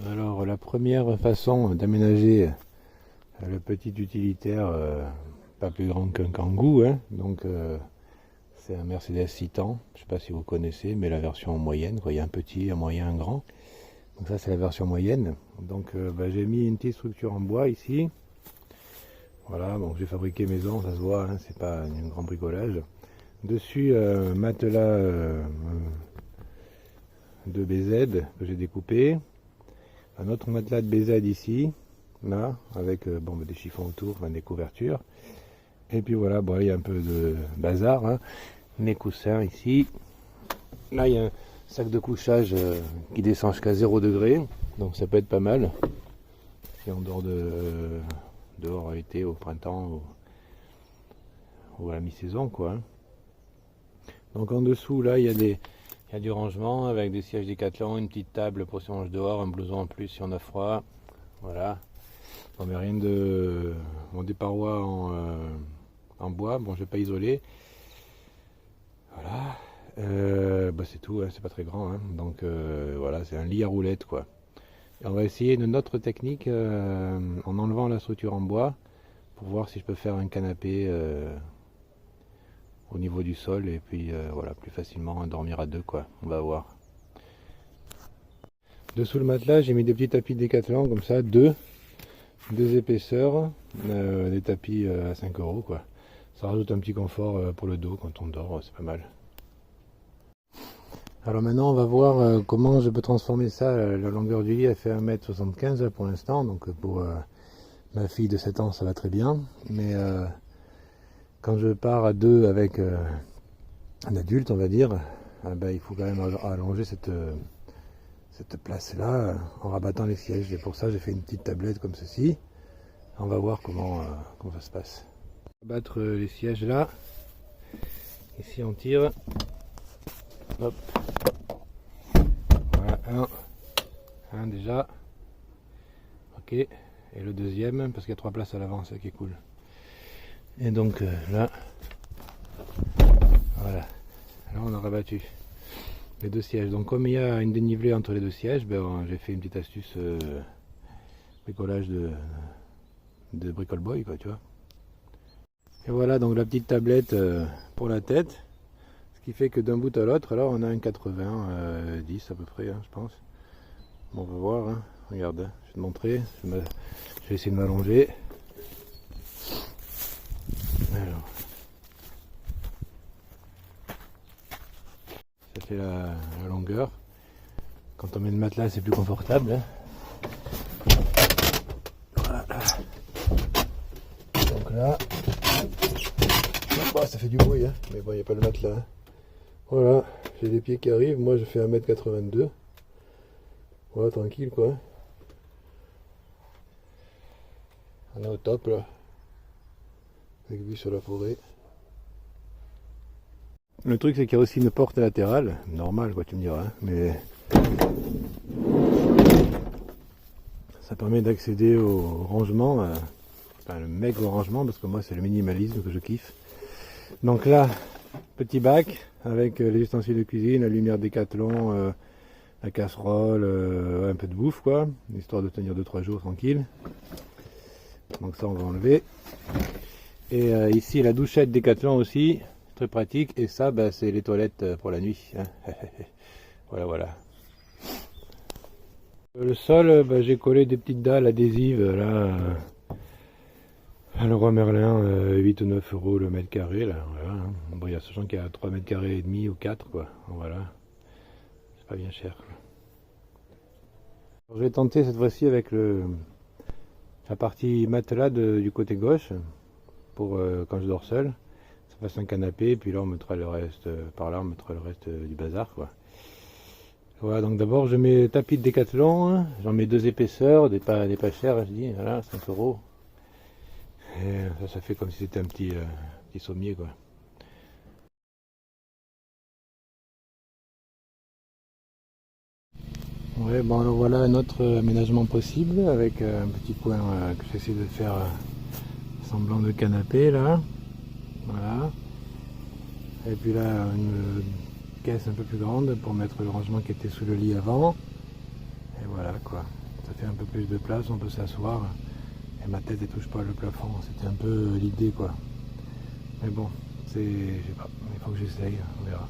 Alors la première façon d'aménager le petit utilitaire, pas plus grand qu'un Kangoo, hein, donc c'est un Mercedes Citan, je ne sais pas si vous connaissez, mais la version moyenne, quoi. Il y a un petit, un moyen, un grand. Donc ça c'est la version moyenne. Donc j'ai mis une petite structure en bois ici. Voilà, donc j'ai fabriqué maison, ça se voit, hein, c'est pas un grand bricolage. Dessus un matelas de BZ que j'ai découpé. Un autre matelas de BZ ici, là, avec des chiffons autour, des couvertures. Et puis voilà, il y a un peu de bazar, hein. Les coussins ici. Là, il y a un sac de couchage qui descend jusqu'à 0 degré, donc ça peut être pas mal. Si on dort dehors à été, au printemps, ou à la mi-saison, quoi, hein. Donc en dessous, là, il y a du rangement avec des sièges Décathlon, une petite table pour si on mange dehors, un blouson en plus si on a froid. Voilà. Bon, mais rien de. Bon, des parois en bois, bon, je vais pas isoler. Voilà. C'est tout, hein, c'est pas très grand, hein. Donc voilà, c'est un lit à roulettes, quoi. Et on va essayer une autre technique en enlevant la structure en bois pour voir si je peux faire un canapé au niveau du sol et puis voilà, plus facilement dormir à deux, quoi. On va voir. Dessous le matelas, j'ai mis des petits tapis Décathlon comme ça, deux épaisseurs, des tapis à 5 €, quoi. Ça rajoute un petit confort pour le dos quand on dort, c'est pas mal. Alors maintenant on va voir comment je peux transformer ça. La longueur du lit elle fait 1,75 m pour l'instant, donc pour ma fille de 7 ans ça va très bien. Mais quand je pars à deux avec un adulte, on va dire, il faut quand même allonger cette place là en rabattant les sièges. Et pour ça j'ai fait une petite tablette comme ceci. On va voir comment ça se passe. Battre les sièges là. Ici on tire. Hop. Voilà, un déjà. Ok. Et le deuxième, parce qu'il y a 3 places à l'avant, c'est ça qui est cool. Et donc là. Voilà. Là on a rabattu les deux sièges. Donc comme il y a une dénivelée entre les deux sièges, j'ai fait une petite astuce bricolage de Bricole Boy, quoi, tu vois. Et voilà donc la petite tablette pour la tête. Ce qui fait que d'un bout à l'autre, là on a un 80-10 à peu près, hein, je pense. Bon, on va voir, hein. Regarde, hein. Je vais te montrer. Je vais essayer de m'allonger. Alors. Ça fait la longueur. Quand on met le matelas, c'est plus confortable, hein. Voilà. Donc là, ça fait du bruit, hein. Mais bon, il n'y a pas le matelas, hein. Voilà, j'ai les pieds qui arrivent. Moi, je fais 1,82 m. Voilà, tranquille, quoi. On est au top, là. Avec vue sur la forêt. Le truc, c'est qu'il y a aussi une porte latérale. Normal, quoi, tu me diras, hein. Mais ça permet d'accéder au rangement. Enfin, le maigre rangement, parce que moi, c'est le minimalisme que je kiffe. Donc là, petit bac avec les ustensiles de cuisine, la lumière Décathlon, la casserole, un peu de bouffe, quoi, histoire de tenir 2-3 jours tranquille. Donc ça on va enlever. Et ici la douchette Décathlon aussi, très pratique. Et ça c'est les toilettes pour la nuit, hein. Voilà. Le sol, j'ai collé des petites dalles adhésives là. Le Roi Merlin, 8 ou 9 € le mètre carré, là, voilà, hein. Bon, sachant qu'il y a 3 mètres carrés et demi ou 4, quoi, voilà, c'est pas bien cher. Alors, je vais tenter cette fois-ci avec la partie matelas du côté gauche, pour quand je dors seul, ça fasse un canapé, puis là on mettra le reste, par là on mettra le reste du bazar, quoi. Voilà, donc d'abord je mets tapis de Décathlon, hein. J'en mets 2 épaisseurs, des pas chers, je dis, voilà, 5 €. Et ça fait comme si c'était un petit sommier, quoi. Ouais, bon alors voilà un autre aménagement possible avec un petit coin que j'essaie de faire semblant de canapé là. Voilà. Et puis là une caisse un peu plus grande pour mettre le rangement qui était sous le lit avant. Et voilà, quoi. ça fait un peu plus de place, on peut s'asseoir et ma tête ne touche pas le plafond. C'était un peu l'idée quoi. Mais bon, je sais pas, il faut que j'essaye, on verra.